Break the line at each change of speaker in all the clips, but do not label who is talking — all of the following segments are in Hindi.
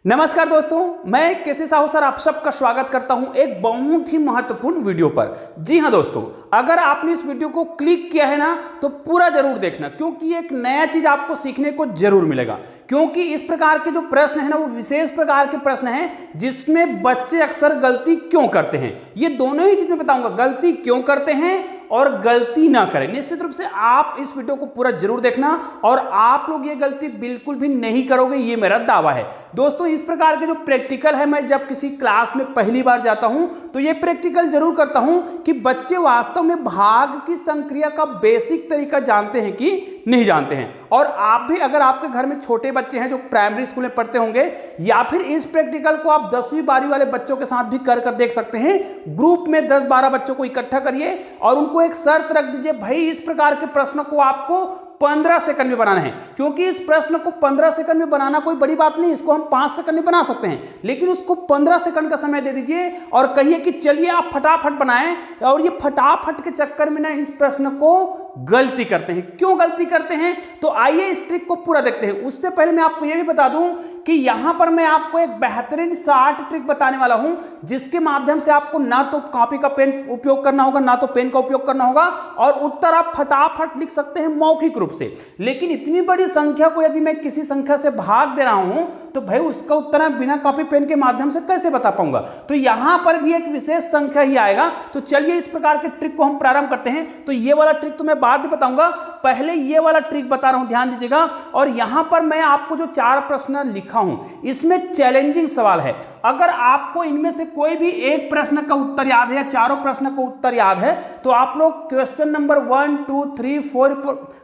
नमस्कार दोस्तों, मैं केसी साहू सर आप सबका स्वागत करता हूं एक बहुत ही महत्वपूर्ण वीडियो पर। जी हां दोस्तों, अगर आपने इस वीडियो को क्लिक किया है ना तो पूरा जरूर देखना, क्योंकि एक नया चीज आपको सीखने को जरूर मिलेगा। क्योंकि इस प्रकार के जो प्रश्न है ना वो विशेष प्रकार के प्रश्न हैं जिसमें बच्चे अक्सर गलती क्यों करते हैं। ये दोनों ही चीज मैं बताऊंगा, गलती क्यों करते हैं और गलती ना करें। निश्चित रूप से आप इस वीडियो को पूरा जरूर देखना और आप लोग ये गलती बिल्कुल भी नहीं करोगे, ये मेरा दावा है। दोस्तों, इस प्रकार के जो प्रैक्टिकल है, मैं जब किसी क्लास में पहली बार जाता हूं तो ये प्रैक्टिकल जरूर करता हूं कि बच्चे वास्तव में भाग की संक्रिया का बेसिक तरीका जानते हैं कि नहीं जानते हैं। और आप भी, अगर आपके घर में छोटे बच्चे हैं जो प्राइमरी स्कूल में पढ़ते होंगे, या फिर इस प्रैक्टिकल को आप 10वीं 12वीं वाले बच्चों के साथ भी कर देख सकते हैं। ग्रुप में 10-12 बच्चों को इकट्ठा करिए और उनको एक शर्त रख दीजिए, भाई इस प्रकार के प्रश्न को आपको 15 सेकंड में बनाना है। क्योंकि इस प्रश्न को 15 सेकंड में बनाना कोई बड़ी बात नहीं, इसको हम 5 सेकंड में बना सकते हैं, लेकिन उसको 15 सेकंड का समय दे दीजिए और कहिए कि चलिए आप फटाफट बनाएं। और ये फटाफट के चक्कर में ना इस प्रश्न को गलती करते हैं। क्यों गलती करते हैं, तो आइए इस ट्रिक को पूरा देखते हैं। उससे पहले मैं आपको यह भी बता दूं कि यहां पर मैं आपको एक बेहतरीन 60 ट्रिक बताने वाला हूं, जिसके माध्यम से आपको ना तो कॉपी का पेन उपयोग करना होगा, ना तो पेन का उपयोग करना होगा, और उत्तर आप फटाफट लिख सकते हैं मौखिक रूप से। लेकिन इतनी बड़ी संख्या को यदि मैं किसी संख्या से भाग दे रहा हूं तो भाई उसका उत्तर मैं बिना कॉपी पेन के माध्यम से कैसे बता पाऊंगा। तो यहां पर भी एक विशेष संख्या ही आएगा। तो चलिए इस प्रकार के ट्रिक को हम प्रारंभ करते हैं। तो ये वाला ट्रिक तो मैं बाद में बताऊंगा, पहले ये वाला ट्रिक बता रहा हूं, ध्यान दीजिएगा। और यहां पर मैं आपको जो 4 प्रश्न लिखा हूं, इसमें चैलेंजिंग सवाल है। अगर आपको इनमें से कोई भी एक प्रश्न का उत्तर याद है या चारों प्रश्न का उत्तर याद है तो आप लोग क्वेश्चन नंबर 1, 2, 3, 4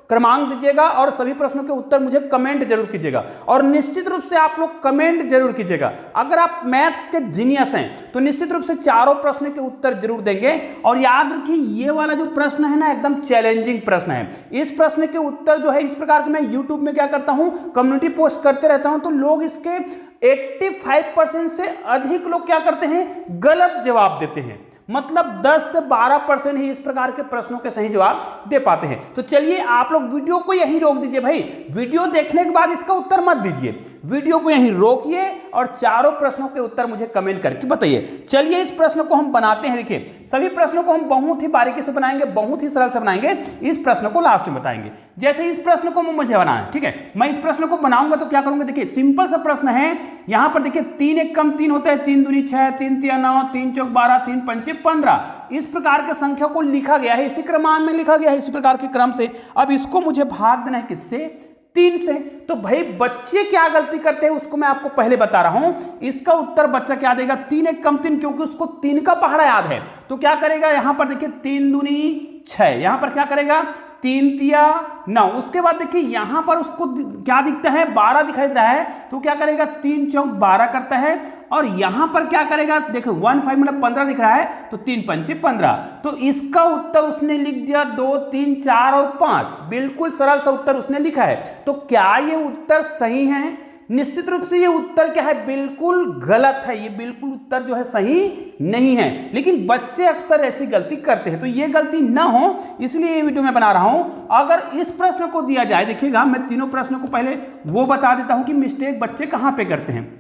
क्रमांक दीजिएगा और सभी प्रश्नों के उत्तर मुझे कमेंट जरूर कीजिएगा। और निश्चित रूप से आप लोग कमेंट जरूर कीजिएगा। अगर आप मैथ्स के जीनियस हैं तो निश्चित रूप से चारों प्रश्न के उत्तर जरूर देंगे। और याद रखिए, ये वाला जो प्रश्न है ना एकदम चैलेंजिंग प्रश्न है। इस प्रश्न के उत्तर जो है इस प्रकार के मैं यूट्यूब में क्या करता हूं, कम्युनिटी पोस्ट करते रहता हूं, तो लोग इसके 85% से अधिक लोग क्या करते हैं, गलत जवाब देते हैं। मतलब 10 से 12% ही इस प्रकार के प्रश्नों के सही जवाब दे पाते हैं। तो चलिए आप लोग वीडियो को यहीं रोक दीजिए। भाई वीडियो देखने के बाद इसका उत्तर मत दीजिए, वीडियो को यहीं रोकिए और चारों प्रश्नों के उत्तर मुझे कमेंट करके बताइए। चलिए इस प्रश्न को हम बनाते हैं। देखिए, सभी प्रश्नों को हम बहुत ही बारीकी से बनाएंगे, बहुत ही सरल से बनाएंगे। इस प्रश्न को लास्ट में बताएंगे। जैसे इस प्रश्न को मुझे बनाना है, ठीक है। मैं इस प्रश्न को बनाऊंगा तो क्या करूंगा, देखिए सिंपल सा प्रश्न है। यहां पर देखिए 3 1 कम 3 होता है, 3 दूनी 6, 3 3 9, 3 चौक 12, 3 पंचे 15। इस प्रकार के संख्या को लिखा गया है, इसी क्रम में लिखा गया है, इसी प्रकार के क्रम से। अब इसको मुझे भाग देना है किससे, 3 से। तो भाई बच्चे क्या गलती करते हैं उसको मैं आपको पहले बता रहा हूं। इसका उत्तर बच्चा क्या देगा, 3 1 कम 3, क्योंकि उसको 3 का पहाड़ा याद है। तो क्या करेगा, यहां पर देखिए 3 दूनी 6, यहां पर क्या करेगा 3 तिया 9। उसके बाद देखिए यहां पर उसको क्या दिखता है, 12 दिखाई दे रहा है, तो क्या करेगा 3 चौक 12 करता है। और यहां पर क्या करेगा, देखो 1 5 मतलब 15 दिख रहा है, तो 3 पंचे 15। तो इसका उत्तर उसने लिख दिया 2 3 4 और 5। बिल्कुल सरल सा उत्तर उसने लिखा है। तो क्या ये उत्तर सही है? निश्चित रूप से ये उत्तर क्या है, बिल्कुल गलत है। ये बिल्कुल उत्तर जो है सही नहीं है। लेकिन बच्चे अक्सर ऐसी गलती करते हैं, तो ये गलती ना हो इसलिए ये वीडियो मैं बना रहा हूं। अगर इस प्रश्न को दिया जाए, देखिएगा मैं तीनों प्रश्नों को पहले वो बता देता हूं कि मिस्टेक बच्चे कहां पे करते हैं।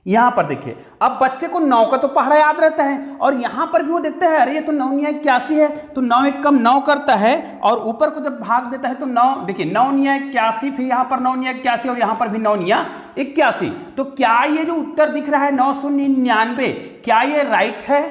यहां पर देखिए, अब बच्चे को 9 का तो पहाड़ा याद रहता है, और यहां पर भी वो देखता है अरे ये तो 9 9 81 है, तो 9 1 कम 9 करता है, और ऊपर को जब भाग देता है तो 9, देखिए 9 9 81, फिर यहां पर 9 9 81 और यहां पर भी 9 9 81। तो क्या ये जो उत्तर दिख रहा है 999, क्या ये राइट है?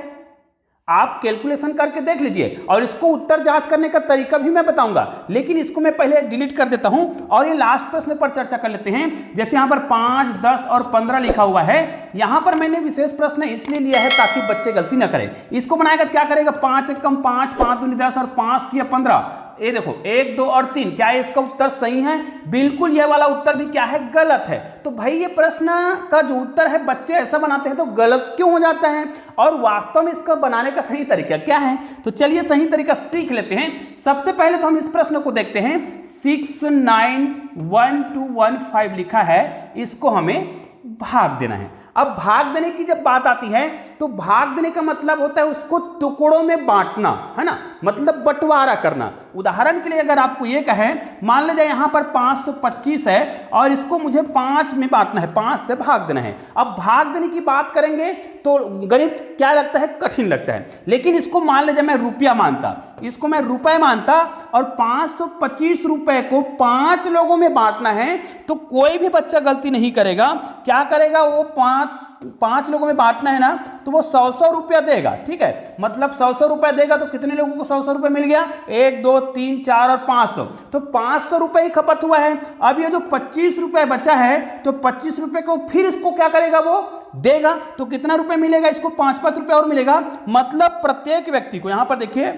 आप कैलकुलेशन करके देख लीजिए और इसको उत्तर जांच करने का तरीका भी मैं बताऊंगा। लेकिन इसको मैं पहले डिलीट कर देता हूं और ये लास्ट प्रश्न पर चर्चा कर लेते हैं। जैसे यहां पर 5, 10 और 15 लिखा हुआ है, यहां पर मैंने विशेष प्रश्न इसलिए लिया है ताकि बच्चे गलती ना करें। इसको बनाएगा क्या करेगा, 5 1 कम 5, 5 दूनी 10 और 5 तिया 15। ये देखो 1 2 और 3, क्या इसका उत्तर सही है? बिल्कुल ये वाला उत्तर भी क्या है, गलत है। तो भाई ये प्रश्न का जो उत्तर है बच्चे ऐसा बनाते हैं तो गलत क्यों हो जाता है, और वास्तव में इसका बनाने का सही तरीका क्या है? तो चलिए सही तरीका सीख लेते हैं। सबसे पहले तो हम इस प्रश्न को देखते हैं। 6 9 1 2 1 5 लिखा है, इसको हमें भाग देना है। अब भाग देने की जब बात आती है तो भाग देने का मतलब होता है उसको टुकड़ों में बांटना, है ना, मतलब बंटवारा करना। उदाहरण के लिए अगर आपको ये कहें, मान लीजिए यहां पर 525 है और इसको मुझे 5 में बांटना है, 5 से भाग देना है। अब भाग देने की बात करेंगे तो गणित क्या लगता है, कठिन लगता है। लेकिन इसको मान लीजिए मैं रुपया मानता, इसको मैं रुपए मानता और 525 रुपए को 5 लोगों में बांटना है तो कोई भी बच्चा गलती नहीं करेगा। क्या करेगा वो, पांच लोगों में बांटना है ना, तो वो 100 रुपया देगा। ठीक है, मतलब 100 रुपया देगा तो कितने लोगों को 100 रुपया मिल गया, 1 2 3 4 और 500, तो 500 रुपये ही खपत हुआ है। अब ये जो 25 रुपये बचा है तो 25 रुपये को फिर इसको क्या करेगा, वो देगा। तो कितना रुपये मिलेगा, इसको 5-5 रुपये और मिलेगा। मतलब प्रत्येक व्यक्ति को, यहां पर देखिए,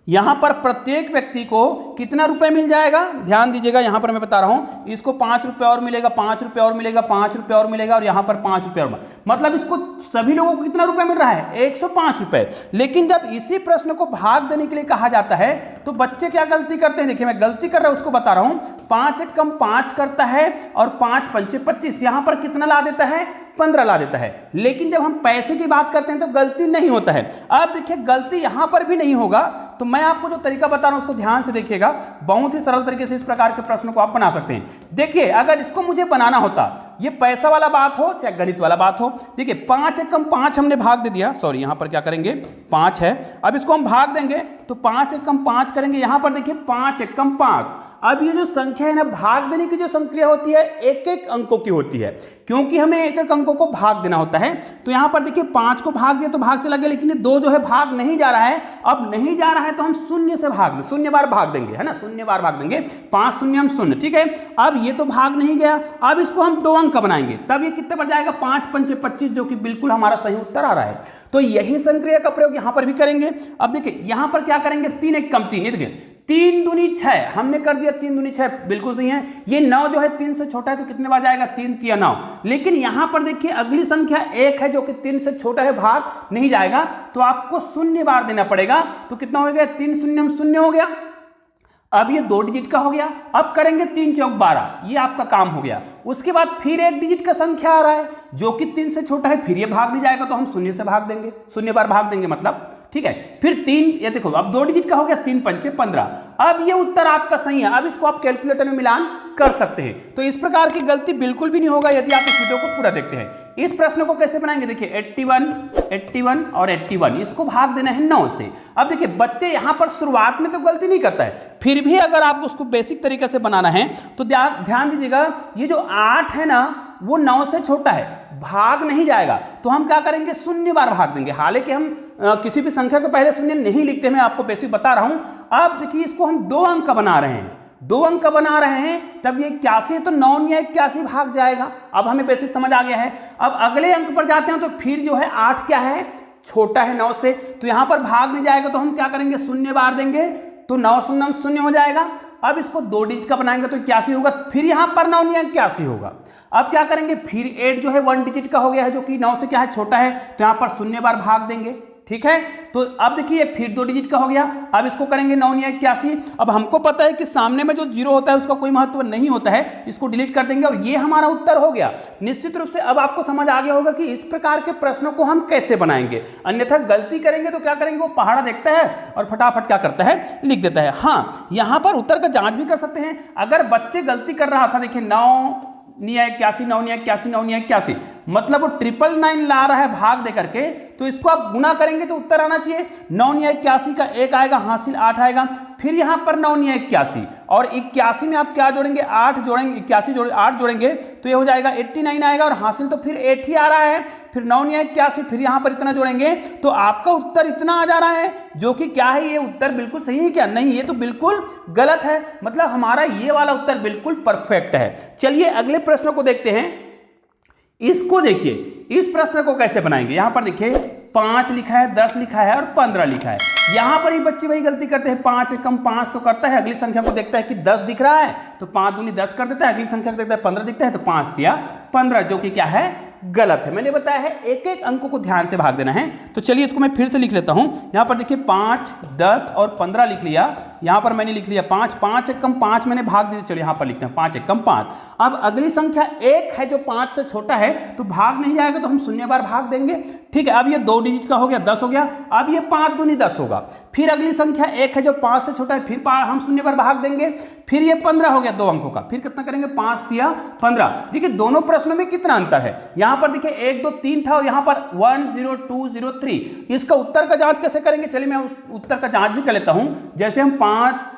यहां पर प्रत्येक व्यक्ति को कितना रुपए मिल जाएगा, ध्यान दीजिएगा, यहां पर मैं बता रहा हूं, इसको 5 रुपए और मिलेगा, 5 रुपए और मिलेगा, 5 रुपए और मिलेगा और यहां पर 5 रुपए और, मतलब इसको सभी लोगों को कितना रुपए मिल रहा है, 105 रुपए। लेकिन जब इसी प्रश्न को भाग देने के लिए कहा जाता है तो बच्चे क्या गलती करते हैं, देखिए मैं गलती कर रहा हूं उसको बता रहा हूं। 5 एक कम 5 करता है और 5 पंचे 25, यहां पर कितना ला देता है, 15 ला देता है। लेकिन जब हम पैसे की बात करते हैं तो गलती नहीं होता है। अब देखिए गलती यहां पर भी नहीं होगा, तो मैं आपको जो तरीका बता रहा हूं उसको ध्यान से देखिएगा। बहुत ही सरल तरीके से इस प्रकार के प्रश्न को आप बना सकते हैं। देखिए अगर इसको मुझे बनाना होता, ये पैसा वाला बात हो चाहे गणित वाला बात हो, देखिए 5 एक कम 5 हमने भाग दे दिया, सॉरी यहां पर क्या करेंगे, 5 है, अब इसको हम भाग देंगे तो 5 एक कम 5 करेंगे, यहां पर देखिए 5 एक कम 5। अब ये जो संख्या है ना, भाग देने की जो संख्या होती है एक एक अंकों की होती है, क्योंकि हमें एक एक अंकों को भाग देना होता है। तो यहां पर देखिए 5 को भाग दिया तो भाग चला गया, लेकिन ये 2 जो है भाग नहीं जा रहा है। अब नहीं जा रहा है तो हम 0 से भाग दें, 0 बार भाग देंगे, है ना, 0 बार भाग देंगे, 5 शून्य हम 0, ठीक है। अब ये तो भाग नहीं गया, अब इसको हम 2 अंक का बनाएंगे, तब ये कितने बढ़ जाएगा, 5 पंचे 25, जो कि बिल्कुल हमारा सही उत्तर आ रहा है। तो यही संक्रिया का प्रयोग यहां पर भी करेंगे। अब देखिए यहां पर क्या करेंगे, 3 एक कम 3, ये देखिए 3 दूनी 6 हमने कर दिया, 3 दूनी 6 बिल्कुल सही है। ये 9 जो है 3 से छोटा है तो कितने बार जाएगा, 3 तिया 9। लेकिन यहां पर देखिए अगली संख्या 1 है जो कि 3 से छोटा है, भाग नहीं जाएगा, तो आपको 0 बार देना पड़ेगा। तो कितना हो गया, 3 शून्य 0 हो गया। अब ये 2 डिजिट का हो गया। अब करेंगे 3 चौक 12, ये आपका काम हो गया। उसके बाद फिर 1 डिजिट का संख्या आ रहा है जो कि 3 से छोटा है, फिर ये भाग नहीं जाएगा तो हम 0 से भाग देंगे, 0 बार भाग देंगे मतलब, ठीक है। फिर 3, ये देखो अब 2 डिजिट का हो गया, 3 पंचे 15। अब ये उत्तर आपका सही है। अब इसको आप कैलकुलेटर में मिलान कर सकते हैं। तो इस प्रकार की गलती बिल्कुल भी नहीं होगा यदि आप इस वीडियो को पूरा देखते हैं। इस प्रश्न को कैसे बनाएंगे, देखिए 81 और 81, इसको भाग देना है 9 से। अब देखिए बच्चे यहां पर शुरुआत में तो गलती नहीं करता है, फिर भी अगर आपको उसको बेसिक तरीके से बनाना है तो ध्यान दीजिएगा, ये जो 8 है ना वो 9 से छोटा है, भाग नहीं जाएगा, तो हम क्या करेंगे, 0 बार भाग देंगे। हालांकि हम किसी भी संख्या को पहले 0 नहीं लिखते, मैं आपको बेसिक बता रहा हूं। अब देखिए इसको हम 2 अंक का बना रहे हैं, 2 अंक का बना रहे हैं, तब ये 81 है तो 9 या 81 भाग जाएगा। अब हमें बेसिक समझ आ गया है। अब अगले अंक पर जाते हैं तो फिर जो है 8 क्या है, छोटा है 9 से, तो यहां पर भाग नहीं जाएगा, तो हम क्या करेंगे, 0 बार देंगे तो 9 शून्य 0 हो जाएगा। अब इसको 2 डिजिट का बनाएंगे तो 81 होगा, फिर यहां पर 9 या 81 होगा। अब क्या करेंगे, फिर 8 जो है 1 डिजिट का हो गया है जो कि 9 से क्या है, छोटा है, तो यहां पर 0 बार भाग देंगे, ठीक है। तो अब देखिए फिर 2 डिजिट का हो गया। अब इसको करेंगे 9 या 81। अब हमको पता है कि सामने में जो 0 होता है उसका कोई महत्व नहीं होता है, इसको डिलीट कर देंगे और ये हमारा उत्तर हो गया। निश्चित रूप से अब आपको समझ आ गया होगा कि इस प्रकार के प्रश्नों को हम कैसे बनाएंगे। अन्यथा गलती करेंगे तो क्या करेंगे, वो पहाड़ा देखता है और फटाफट क्या करता है, लिख देता है। हाँ, यहां पर उत्तर का जांच भी कर सकते हैं। अगर बच्चे गलती कर रहा था, देखिए 9 9 81 9 81 9 81, मतलब वो 999 ला रहा है भाग दे करके, तो इसको आप गुना करेंगे तो उत्तर आना चाहिए। 9 81 का 1 आएगा, हासिल 8 आएगा, फिर यहां पर 9 81 और 81 में आप क्या जोड़ेंगे, 8 जोड़ेंगे, 81 जोड़े 8 जोड़ेंगे तो ये हो जाएगा 89 आएगा, और हासिल तो फिर 8 ही आ रहा है, फिर 9 81, फिर यहां पर इतना जोड़ेंगे तो आपका उत्तर इतना आ जा रहा है, जो कि क्या है, ये उत्तर बिल्कुल सही है क्या, नहीं, ये तो बिल्कुल गलत है। मतलब हमारा ये वाला उत्तर बिल्कुल परफेक्ट है। चलिए अगले प्रश्न को देखते हैं। इसको देखिए, इस प्रश्न को कैसे बनाएंगे। यहां पर देखिए 5 लिखा है, 10 लिखा है और 15 लिखा है। यहां पर ही बच्चे वही गलती करते हैं, 5 एकम 5 तो करता है, अगली संख्या को देखता है कि 10 दिख रहा है तो 5 दूनी 10 कर देता है, अगली संख्या को देखता है 15 दिखता है तो 5 दिया 15, जो कि क्या है, गलत है। मैंने बताया है एक एक अंकों को ध्यान से भाग देना है। तो चलिए इसको मैं फिर से लिख लेता हूं। यहां पर देखिए 5, 10 और 15 लिख लिया। यहां पर मैंने लिख लिया 5, 5 एकम 5 मैंने भाग दिया। चलिए यहां पर लिखते हैं 5 एकम 5। अब अगली संख्या 1 है जो 5 से छोटा है, तो भाग नहीं जाएगा तो हम शून्य बार भाग देंगे। ठीक है, अब ये 2 डिजिट का हो गया, 10 हो गया। अब ये 5 दूनी 10 होगा। फिर अगली संख्या 1 है जो 5 से छोटा है, फिर हम शून्य बार भाग देंगे। फिर ये 15 हो गया 2 अंकों का। फिर कितना करेंगे, 5 दिया 15। देखिए दोनों प्रश्नों में कितना अंतर है। यहां पर देखिए 1 2 3 था और यहां पर 1 0 2 0 3। इसका उत्तर का जांच कैसे करेंगे, चलिए मैं उस उत्तर का जांच भी कर लेता हूं। जैसे हम 5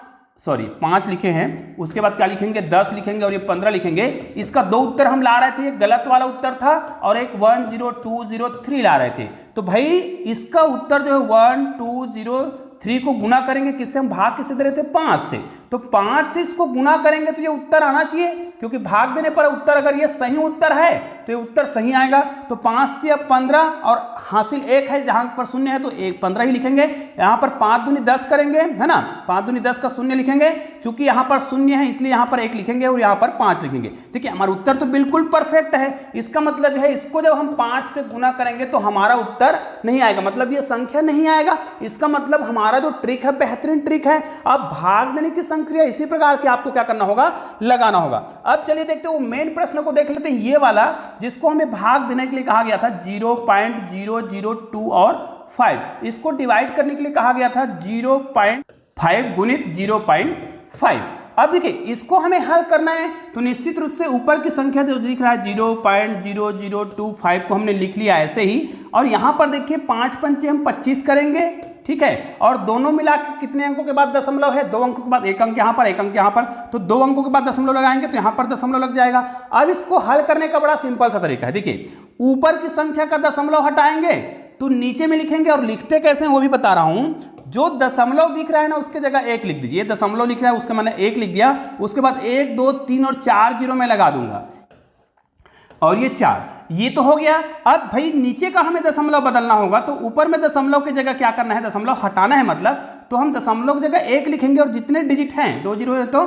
लिखे हैं, उसके बाद क्या लिखेंगे, 10 लिखेंगे और ये 15 लिखेंगे। इसका 2 उत्तर हम ला रहे थे, एक गलत वाला उत्तर था और एक 1 0 2 0 3 ला रहे थे। तो भाई इसका उत्तर जो है 1 2 0 3 को गुना करेंगे किससे, हम भाग किससे दे रहे थे, 5 से। तो 5 से इसको गुना करेंगे तो ये उत्तर आना चाहिए, क्योंकि भाग देने पर उत्तर अगर ये सही उत्तर है तो ये उत्तर सही आएगा। तो 5 दिया 15 और हासिल 1 है, जहां पर शून्य है तो 15 ही लिखेंगे। यहां पर 5 दूनी 10 करेंगे, है ना, 5 दूनी 10 का शून्य लिखेंगे। चूंकि यहां पर शून्य है इसलिए यहां पर 1 लिखेंगे और यहां पर 5 लिखेंगे। देखिए हमारा उत्तर तो बिल्कुल परफेक्ट है। इसका मतलब है इसको जब हम 5 से गुना करेंगे तो हमारा उत्तर नहीं आएगा, मतलब ये संख्या नहीं आएगा। इसका मतलब हमारा जो ट्रिक है बेहतरीन ट्रिक है। अब भाग देने की संक्रिया इसी प्रकार की आपको क्या करना होगा, लगाना होगा। अब चलिए देखते हैं वो मेन प्रश्न को देख लेते हैं, ये वाला जिसको हमें भाग देने के लिए कहा गया था 0.002 और 5। इसको डिवाइड करने के लिए कहा गया था 0.5 गुणित 0.5। अब देखिए इसको हमें हल करना है तो निश्चित रूप से ऊपर की संख्या जो दिख रहा है 0.0025 को हमने लिख लिया ऐसे ही। और यहां पर देखिए 5 पंचे हम 25 करेंगे, ठीक है। और दोनों मिला के कितने अंकों के बाद दशमलव है, 2 अंकों के बाद 1 अंक यहां पर 1 अंक यहां पर, तो 2 अंकों के बाद दशमलव लगाएंगे तो यहां पर दशमलव लग जाएगा। अब इसको हल करने का बड़ा सिंपल सा तरीका है। देखिए ऊपर की संख्या का दशमलव हटाएंगे तो नीचे में लिखेंगे, और लिखते कैसे हैं वो भी बता रहा हूं। जो दशमलव दिख रहा है ना उसके जगह 1 लिख दीजिए। दशमलव लिख रहा है उसके मैंने 1 लिख दिया, उसके बाद 1 2 3 और 4 जीरो में लगा दूंगा और ये 4, ये तो हो गया। अब भाई नीचे का हमें दशमलव बदलना होगा, तो ऊपर में दशमलव की जगह क्या करना है, दशमलव हटाना है। मतलब तो हम दशमलव की जगह 1 लिखेंगे और जितने डिजिट हैं 2 जीरो है तो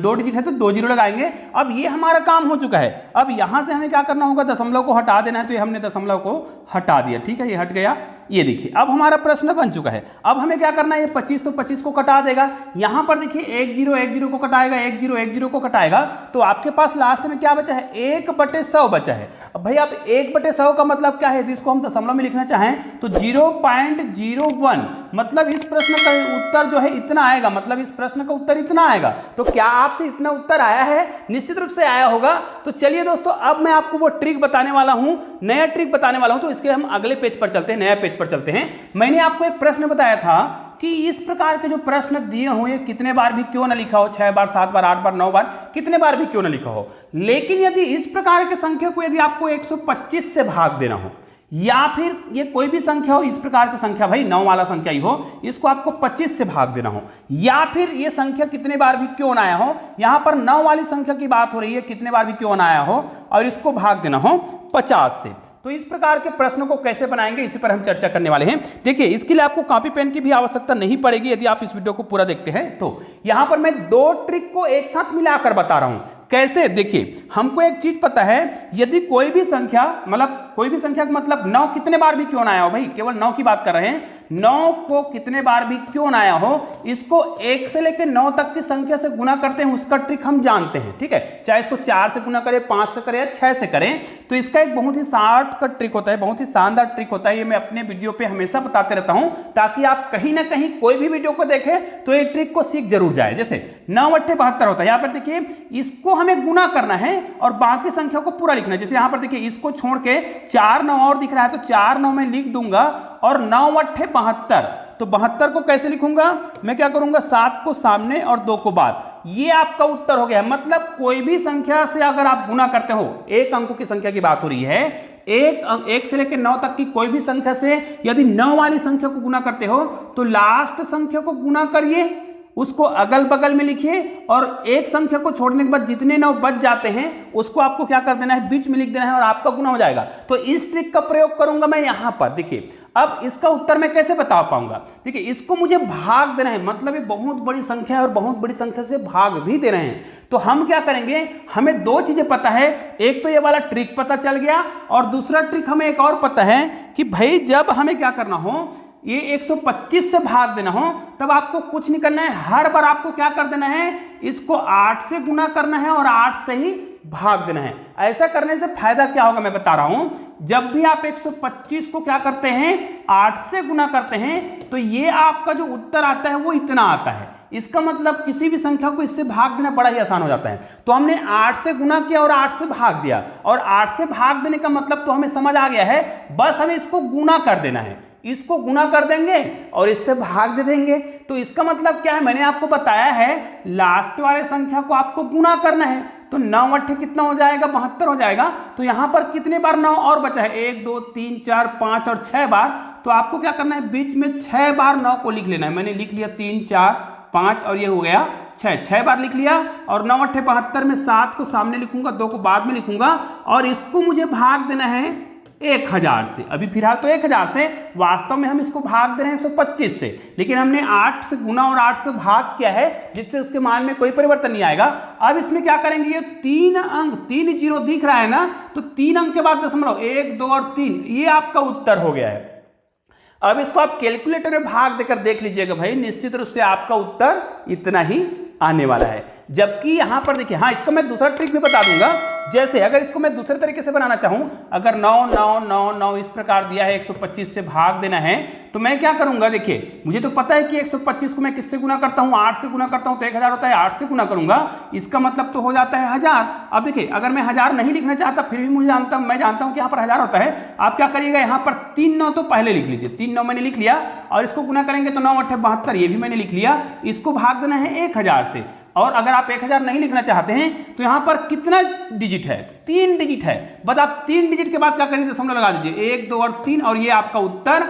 2 डिजिट है तो 2 जीरो लगाएंगे। अब ये हमारा काम हो चुका है। अब यहां से हमें क्या करना होगा, दशमलव को हटा देना है। तो ये हमने दशमलव को हटा दिया, ठीक है, ये हट गया। ये देखिए अब हमारा प्रश्न बन चुका है। अब हमें क्या करना है, ये 25 तो 25 को कटा देगा। यहां पर देखिए 1 0 को कटाएगा, 1 0 को कटाएगा। तो आपके पास लास्ट में क्या बचा है, 1/100 बचा है। अब भाई आप 1/100 का मतलब क्या है, यदि इसको हम दशमलव में लिखना चाहें तो 0.01, मतलब इस प्रश्न का उत्तर जो है इतना आएगा, मतलब इस प्रश्न का उत्तर इतना आएगा। तो क्या आपसे इतना उत्तर आया है, निश्चित रूप से आया होगा। तो चलिए दोस्तों अब मैं आपको वो ट्रिक बताने वाला हूं, नया ट्रिक बताने वाला हूं। तो इसके हम अगले पेज पर चलते हैं, नया पेज पर चलते हैं। मैंने आपको एक प्रश्न बताया था कि इस प्रकार के जो प्रश्न दिए हुए कितने बार भी क्यों ना लिखा हो, 6 बार 7 बार 8 बार 9 बार, कितने बार भी क्यों ना लिखा हो, लेकिन यदि इस प्रकार की संख्या को यदि आपको 125 से भाग देना हो, या फिर ये कोई भी संख्या हो, इस प्रकार की संख्या, भाई 9 वाला संख्या ही हो, इसको आपको 25 से भाग देना हो, या फिर ये संख्या कितने बार भी क्यों ना आया हो, यहां पर 9 वाली संख्या की बात हो रही है, कितने बार भी क्यों ना आया हो, और इसको भाग देना हो 50 से। तो इस प्रकार के प्रश्नों को कैसे बनाएंगे इसी पर हम चर्चा करने वाले हैं। देखिए इसके लिए आपको कॉपी पेन की भी आवश्यकता नहीं पड़ेगी यदि आप इस वीडियो को पूरा देखते हैं। तो यहां पर मैं 2 ट्रिक को एक साथ मिलाकर बता रहा हूं। कैसे, देखिए हमको एक चीज पता है, यदि कोई भी संख्या, मतलब कोई भी संख्या का मतलब 9 कितने बार भी क्यों ना आया हो, भाई केवल 9 की बात कर रहे हैं, 9 को कितने बार भी क्यों ना आया हो, इसको 1 से लेकर 9 तक की संख्या से गुना करते हैं, उसका ट्रिक हम जानते हैं, ठीक है। चाहे इसको 4 से गुना करें, 5 से करें या 6 से करें, तो इसका एक बहुत ही शॉर्टकट ट्रिक होता है, बहुत ही शानदार ट्रिक होता है। ये मैं अपने वीडियो पे हमेशा बताते रहता हूं, ताकि आप कहीं ना कहीं कोई भी वीडियो को देखें तो ये ट्रिक को सीख जरूर जाए। जैसे 9 8 72 होता है, यहाँ पर देखिए इसको हमें गुना करना है और बाकी संख्या को पूरा लिखना है। जैसे यहां पर देखिए इसको छोड़ के 4 9 और दिख रहा है, तो 4 9 में लिख दूंगा, और 9 8 72, तो 72 को कैसे लिखूंगा, मैं क्या करूंगा, 7 को सामने और 2 को बाद। ये आपका उत्तर हो गया। मतलब कोई भी संख्या से अगर आप गुना करते हो, 1 अंकों की संख्या की बात हो रही है, 1 से लेकर 9 तक की कोई भी संख्या से यदि 9 वाली संख्या को गुना करते हो, तो लास्ट संख्या को गुना करिए उसको अगल बगल में लिखिए और एक संख्या को छोड़ने के बाद जितने 9 बच जाते हैं उसको आपको क्या कर देना है, बीच में लिख देना है और आपका गुना हो जाएगा। तो इस ट्रिक का प्रयोग करूंगा मैं यहां पर। देखिए अब इसका उत्तर मैं कैसे बता पाऊंगा, देखिए इसको मुझे भाग देना है, मतलब ये बहुत बड़ी संख्या है और बहुत बड़ी संख्या से भाग भी दे रहे हैं। तो हम क्या करेंगे, हमें दो चीजें पता है, एक तो ये वाला ट्रिक पता चल गया और दूसरा ट्रिक हमें एक और पता है कि भाई जब हमें क्या करना हो, ये 125 से भाग देना हो तब आपको कुछ नहीं करना है, हर बार आपको क्या कर देना है, इसको 8 से गुना करना है और 8 से ही भाग देना है। ऐसा करने से फायदा क्या होगा मैं बता रहा हूं, जब भी आप 125 को क्या करते हैं 8 से गुना करते हैं तो ये आपका जो उत्तर आता है वो इतना आता है। इसका मतलब किसी भी संख्या को इससे भाग देना बड़ा ही आसान हो जाता है। तो हमने 8 से गुना किया और 8 से भाग दिया, और 8 से भाग देने का मतलब तो हमें समझ आ गया है, बस हमें इसको गुना कर देना है, इसको गुना कर देंगे और इससे भाग दे देंगे। तो इसका मतलब क्या है, मैंने आपको बताया है लास्ट वाले संख्या को आपको गुना करना है। तो 9 अट्ठे कितना हो जाएगा, 72 हो जाएगा। तो यहां पर कितने बार 9 और बचा है, 1 2 3 4 5 और 6 बार। तो आपको क्या करना है, बीच में 6 बार 9 को लिख लेना है। मैंने लिख लिया 3 4 5 और ये हो गया 6 बार लिख लिया। और 9 अट्ठे 72 में 7 को सामने लिखूंगा, 2 को बाद में लिखूंगा और इसको मुझे भाग देना है 1000 से। अभी फिलहाल तो 1000 से, वास्तव में हम इसको भाग दे रहे हैं 125 से, लेकिन हमने 8 से गुना और 8 से भाग किया है जिससे उसके मान में कोई परिवर्तन नहीं आएगा। अब इसमें क्या करेंगे, ये 3 अंक 3 जीरो दिख रहा है ना, तो 3 अंक के बाद दशमलव 1 2 और 3, ये आपका उत्तर हो गया है। अब इसको आप कैलकुलेटर में भाग देकर देख लीजिएगा भाई, निश्चित रूप से आपका उत्तर इतना ही आने वाला है। जबकि यहां पर देखिए, हाँ इसको मैं दूसरा ट्रिक भी बता दूंगा। जैसे अगर इसको मैं दूसरे तरीके से बनाना चाहूं, अगर 9 9 9 9 इस प्रकार दिया है, 125 से भाग देना है, तो मैं क्या करूंगा, देखिए मुझे तो पता है कि 125 को मैं किससे गुना करता हूं, 8 से गुना करता हूं तो 1000 होता है, 8 से गुना करूंगा, इसका मतलब तो हो जाता है 1000। अब देखिए अगर मैं 1000 नहीं लिखना चाहता फिर भी मैं जानता हूं कि यहाँ पर 1000 होता है। आप क्या करिएगा, यहाँ पर 3 9 तो पहले लिख लीजिए, 3 9 मैंने लिख लिया और इसको गुना करेंगे तो 9 अट्ठे 72, ये भी मैंने लिख लिया। इसको भाग देना है 1000 से, और अगर आप 1000 नहीं लिखना चाहते हैं तो यहां पर कितना डिजिट है, 3 डिजिट है। बस आप 3 डिजिट के बाद क्या करिए, दशमलव लगा दीजिए, 1 2 और 3, और ये आपका उत्तर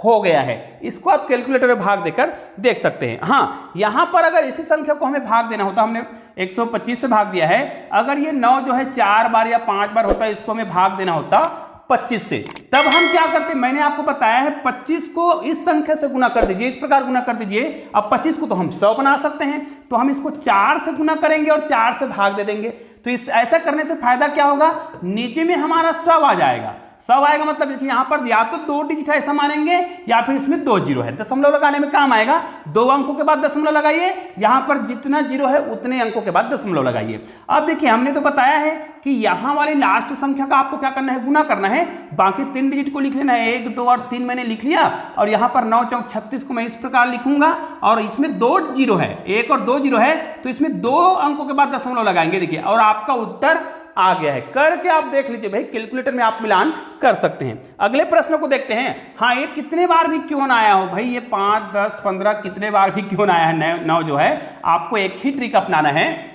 हो गया है। इसको आप कैलकुलेटर में भाग देकर देख सकते हैं। हाँ यहां पर अगर इसी संख्या को हमें भाग देना होता, हमने 125 से भाग दिया है, अगर ये 9 जो है 4 बार या 5 बार होता है, इसको हमें भाग देना होता 25 से, तब हम क्या करते, मैंने आपको बताया है 25 को इस संख्या से गुना कर दीजिए, इस प्रकार गुना कर दीजिए। अब 25 को तो हम 100 बना सकते हैं, तो हम इसको 4 से गुना करेंगे और 4 से भाग दे देंगे। तो इस ऐसा करने से फायदा क्या होगा, नीचे में हमारा 100 आ जाएगा। 100 आएगा मतलब देखिए यहाँ पर या तो 2 डिजिट ऐसा मानेंगे या फिर इसमें 2 जीरो है, दशमलव लगाने में काम आएगा। 2 अंकों के बाद दशमलव लगाइए, यहाँ पर जितना जीरो है उतने अंकों के बाद दशमलव लगाइए। अब देखिए हमने तो बताया है कि यहाँ वाली लास्ट संख्या का आपको क्या करना है, गुना करना है, बाकी 3 डिजिट को लिख लेना है, 1 2 और 3 मैंने लिख लिया। और यहाँ पर 9 चौक 36 को मैं इस प्रकार लिखूंगा, और इसमें 2 जीरो है, 1 और 2 जीरो है, तो इसमें 2 अंकों के बाद दशमलव लगाएंगे, देखिए, और आपका उत्तर आ गया है। करके आप देख लीजिए भाई, कैलकुलेटर में आप मिलान कर सकते हैं। अगले प्रश्न को देखते हैं। हाँ ये कितने बार भी क्यों ना आया हो भाई, ये 5 10 15 कितने बार भी क्यों ना आया है, 9 जो है, आपको एक ही ट्रिक अपनाना है।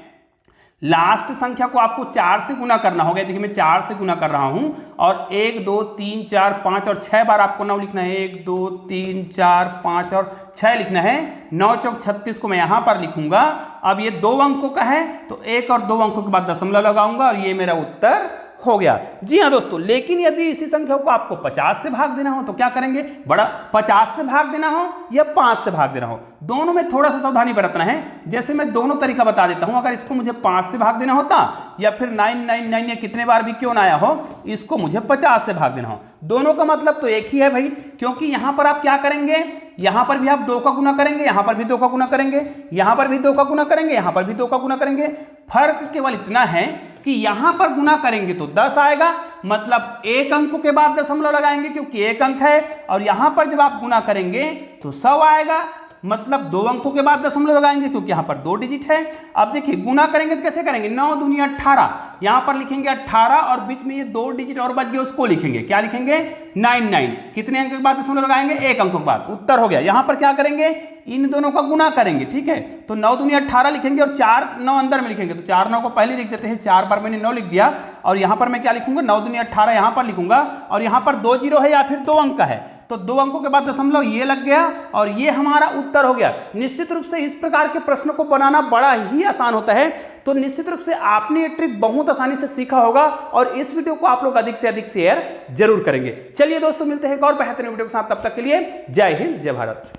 लास्ट संख्या को आपको 4 से गुना करना होगा। देखिए मैं 4 से गुना कर रहा हूं, और 1 2 3 4 5 और 6 बार आपको 9 लिखना है, 1 2 3 4 5 और 6 लिखना है। 9 चौक 36 को मैं यहां पर लिखूंगा। अब ये 2 अंकों का है तो 1 और 2 अंकों के बाद दशमलव लगाऊंगा, और ये मेरा उत्तर हो गया। जी हाँ दोस्तों, लेकिन यदि इसी संख्या को आपको 50 से भाग देना हो तो क्या करेंगे, बड़ा 50 से भाग देना हो या 5 से भाग देना हो, दोनों में थोड़ा सा सावधानी बरतना है। जैसे मैं दोनों तरीका बता देता हूं। अगर इसको मुझे 5 से भाग देना होता, या फिर 999 या कितने बार भी क्यों ना आया हो, इसको मुझे 50 से भाग देना हो, दोनों का मतलब तो एक ही है भाई। क्योंकि यहां पर आप क्या करेंगे, यहां पर भी आप 2 का गुना करेंगे, यहां पर भी 2 का गुना करेंगे, यहां पर भी 2 का गुना करेंगे, यहां पर भी 2 का गुना करेंगे। फर्क केवल इतना है कि यहां पर गुना करेंगे तो 10 आएगा, मतलब 1 अंक के बाद दशमलव लगाएंगे क्योंकि 1 अंक है, और यहां पर जब आप गुना करेंगे तो 100 आएगा, मतलब 2 अंकों के बाद दशमलव लगाएंगे क्योंकि यहां पर 2 डिजिट है। अब देखिए गुना करेंगे तो कैसे करेंगे, 9 दूनी 18, यहां पर लिखेंगे 18 और बीच में ये 2 डिजिट और बच गए, उसको लिखेंगे, क्या लिखेंगे 99। कितने अंक के बाद दशमलव लगाएंगे, 1 अंक के बाद, उत्तर हो गया। यहां पर क्या करेंगे, इन दोनों का गुना करेंगे, ठीक है। तो 9 दूनी 18 लिखेंगे और 4 9 अंदर में लिखेंगे, तो 4 9 को पहले लिख देते हैं, 4 बार मैंने 9 लिख दिया, और यहां पर मैं क्या लिखूंगा, 9 दूनी 18 यहां पर लिखूंगा, और यहां पर 2 जीरो है या फिर 2 अंक का है, तो 2 अंकों के बाद दशमलव ये लग गया और ये हमारा उत्तर हो गया। निश्चित रूप से इस प्रकार के प्रश्नों को बनाना बड़ा ही आसान होता है। तो निश्चित रूप से आपने ये ट्रिक बहुत आसानी से सीखा होगा और इस वीडियो को आप लोग अधिक से अधिक शेयर जरूर करेंगे। चलिए दोस्तों, मिलते हैं एक और बेहतरीन वीडियो के साथ, तब तक के लिए जय हिंद, जय भारत।